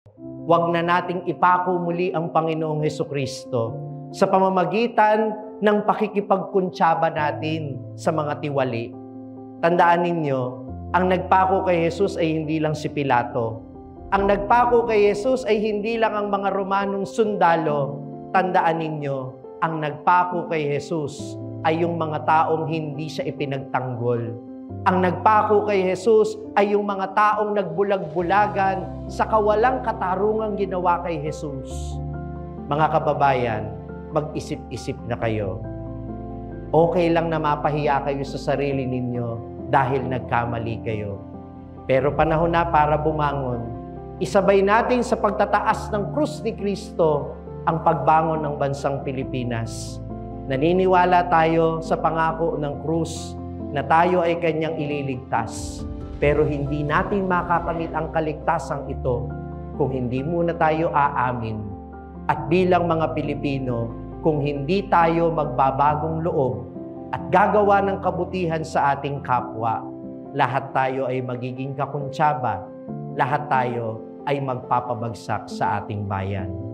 Huwag na nating ipako muli ang Panginoong Hesukristo sa pamamagitan ng pakikipagkuntsaba natin sa mga tiwali. Tandaan ninyo, ang nagpako kay Jesus ay hindi lang si Pilato. Ang nagpako kay Jesus ay hindi lang ang mga Romanong sundalo. Tandaan ninyo, ang nagpako kay Jesus ay yung mga taong hindi siya ipinagtanggol. Ang nagpako kay Jesus ay yung mga taong nagbulag-bulagan sa kawalang katarungang ginawa kay Jesus. Mga kababayan, mag-isip-isip na kayo. Okay lang na mapahiya kayo sa sarili ninyo dahil nagkamali kayo. Pero panahon na para bumangon. Isabay natin sa pagtataas ng krus ni Kristo ang pagbangon ng bansang Pilipinas. Naniniwala tayo sa pangako ng krus na tayo ay kanyang ililigtas. Pero hindi natin makakamit ang kaligtasang ito kung hindi muna tayo aamin. At bilang mga Pilipino, kung hindi tayo magbabagong loob at gagawa ng kabutihan sa ating kapwa, lahat tayo ay magiging kakuntsaba, lahat tayo ay magpapabagsak sa ating bayan.